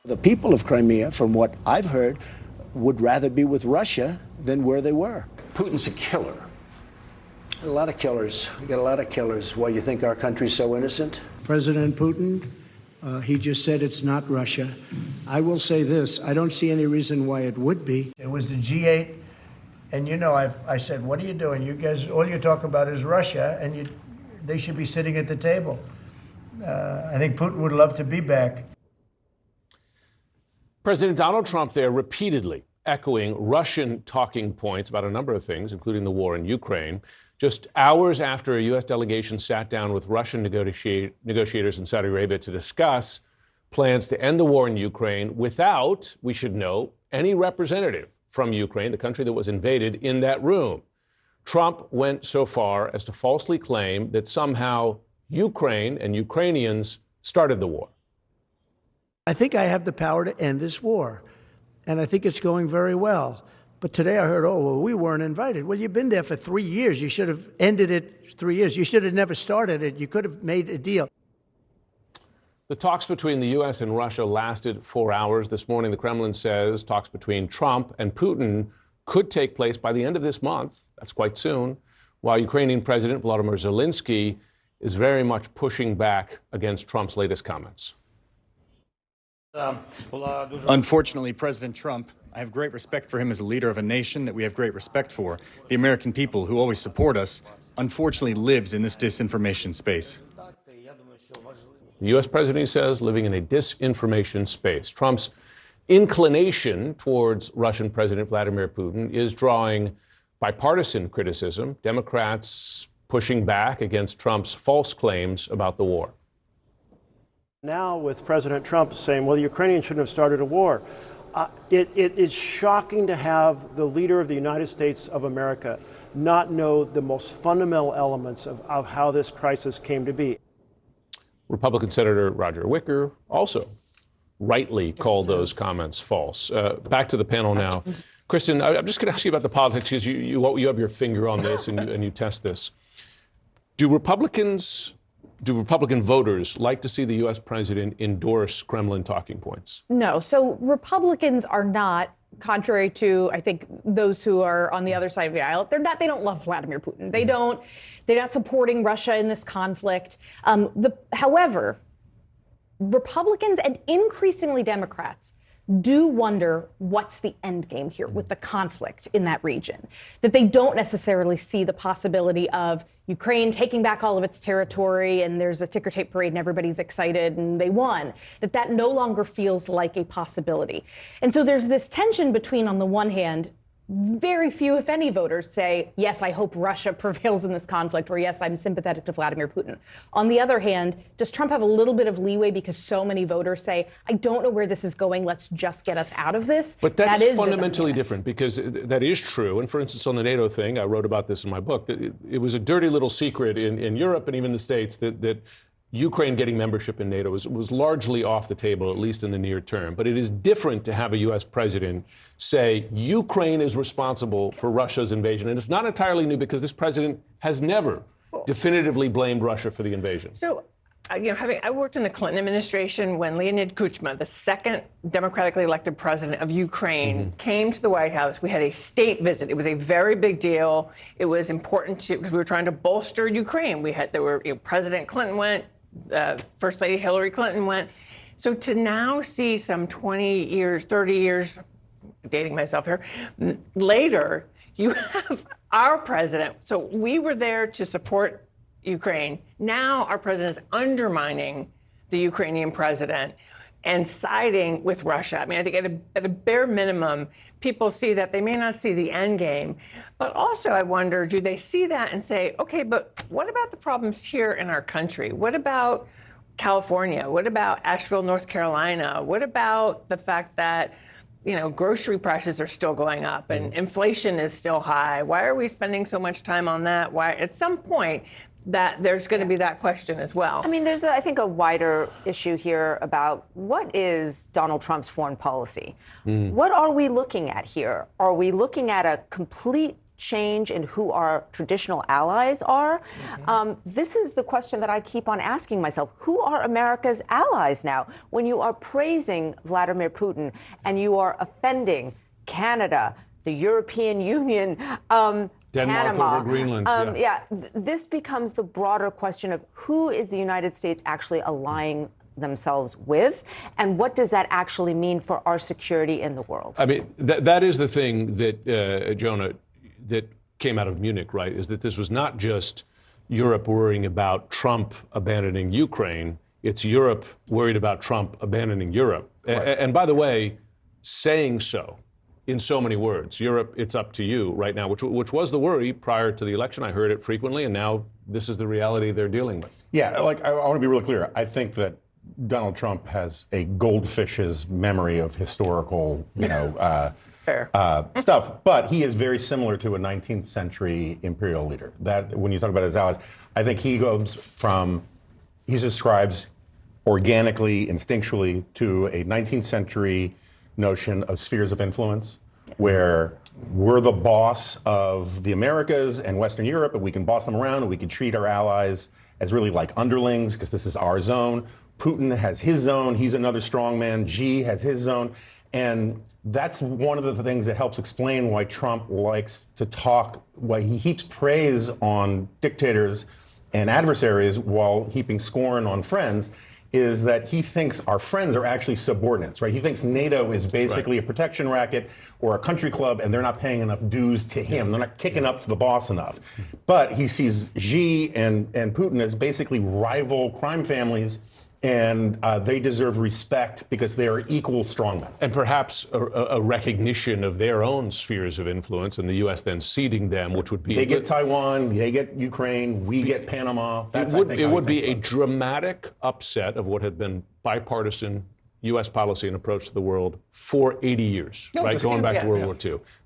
The people of Crimea, from what I've heard, would rather be with Russia than where they were. Putin's a killer. A lot of killers. We got a lot of killers. Why, you think our country's so innocent? President Putin, he just said it's not Russia. I will say this, I don't see any reason why it would be. It was the G8, and I said, what are you doing? You guys, all you talk about is Russia, and they should be sitting at the table. I think Putin would love to be back. President Donald Trump there repeatedly echoing Russian talking points about a number of things, including the war in Ukraine, just hours after a U.S. delegation sat down with Russian negotiators in Saudi Arabia to discuss plans to end the war in Ukraine without, we should note, any representative from Ukraine, the country that was invaded, in that room. Trump went so far as to falsely claim that somehow Ukraine and Ukrainians started the war. I think I have the power to end this war, and I think it's going very well. But today I heard, we weren't invited. Well, you've been there for 3 years. You should have ended it 3 years. You should have never started it. You could have made a deal. The talks between the U.S. and Russia lasted 4 hours. This morning, the Kremlin says talks between Trump and Putin could take place by the end of this month. That's quite soon, while Ukrainian President Volodymyr Zelensky is very much pushing back against Trump's latest comments. Unfortunately, President Trump, I have great respect for him as a leader of a nation that we have great respect for. The American people who always support us, unfortunately lives in this disinformation space. The U.S. president, he says, living in a disinformation space. Trump's inclination towards Russian President Vladimir Putin is drawing bipartisan criticism, Democrats pushing back against Trump's false claims about the war. Now with President Trump saying, well, the Ukrainians shouldn't have started a war, it is shocking to have the leader of the United States of America not know the most fundamental elements of how this crisis came to be. Republican Senator Roger Wicker also rightly called those comments false. Back to the panel now. Kristen, I'm just going to ask you about the politics because you have your finger on this and you test this. Do Republican voters like to see the U.S. president endorse Kremlin talking points? No. So Republicans are not, contrary to, I think, those who are on the other side of the aisle, they don't love Vladimir Putin. They're not supporting Russia in this conflict. However, Republicans and increasingly Democrats do wonder what's the end game here with the conflict in that region, that they don't necessarily see the possibility of Ukraine taking back all of its territory and there's a ticker tape parade and everybody's excited and they won, that no longer feels like a possibility. And so there's this tension between, on the one hand, very few, if any, voters say, yes, I hope Russia prevails in this conflict, or yes, I'm sympathetic to Vladimir Putin. On the other hand, does Trump have a little bit of leeway because so many voters say, I don't know where this is going, let's just get us out of this? But that's fundamentally different, because that is true. And for instance, on the NATO thing, I wrote about this in my book, that it was a dirty little secret in Europe and even the States that Ukraine getting membership in NATO was largely off the table, at least in the near term. But it is different to have a U.S. president say Ukraine is responsible for Russia's invasion. And it's not entirely new because this president has never definitively blamed Russia for the invasion. So, I worked in the Clinton administration when Leonid Kuchma, the second democratically elected president of Ukraine, came to the White House. We had a state visit. It was a very big deal. It was important because we were trying to bolster Ukraine. President Clinton went. First Lady Hillary Clinton went. So to now see some 20 years, 30 years, dating myself here, later, you have our president. So we were there to support Ukraine. Now our president is undermining the Ukrainian president and siding with Russia. I mean, I think at a bare minimum, people see that. They may not see the end game. But also, I wonder, do they see that and say, okay, but what about the problems here in our country? What about California? What about Asheville, North Carolina? What about the fact that, grocery prices are still going up and inflation is still high? Why are we spending so much time on that? Why, at some point, that there's going to be that question as well. I mean, there's, I think, a wider issue here about what is Donald Trump's foreign policy? What are we looking at here? Are we looking at a complete change in who our traditional allies are. This is the question that I keep on asking myself. Who are America's allies now? When you are praising Vladimir Putin and you are offending Canada, the European Union, Denmark Panama. over Greenland. This becomes the broader question of who is the United States actually allying themselves with, and what does that actually mean for our security in the world? I mean, that is the thing that, Jonah, that came out of Munich, right? Is that this was not just Europe worrying about Trump abandoning Ukraine, it's Europe worried about Trump abandoning Europe. Right. And by the way, saying so in so many words, Europe, it's up to you right now, which was the worry prior to the election. I heard it frequently, and now this is the reality they're dealing with. Yeah, like I want to be really clear. I think that Donald Trump has a goldfish's memory of historical, stuff, but he is very similar to a 19th century imperial leader. That when you talk about his allies, I think he subscribes organically, instinctually to a 19th century notion of spheres of influence, where we're the boss of the Americas and Western Europe, and we can boss them around, and we can treat our allies as really like underlings, because this is our zone. Putin has his zone, he's another strongman. Xi has his zone. And that's one of the things that helps explain why Trump likes to talk, why he heaps praise on dictators and adversaries while heaping scorn on friends, is that he thinks our friends are actually subordinates, right? He thinks NATO is basically a protection racket or a country club, and they're not paying enough dues to him. They're not kicking up to the boss enough. But he sees Xi and Putin as basically rival crime families, and they deserve respect because they are equal strongmen. And perhaps a recognition of their own spheres of influence, and the U.S. then ceding them, which would be... They get Taiwan, they get Ukraine, we get Panama. It would be a dramatic upset of what had been bipartisan U.S. policy and approach to the world for 80 years, right? Going back to World War II.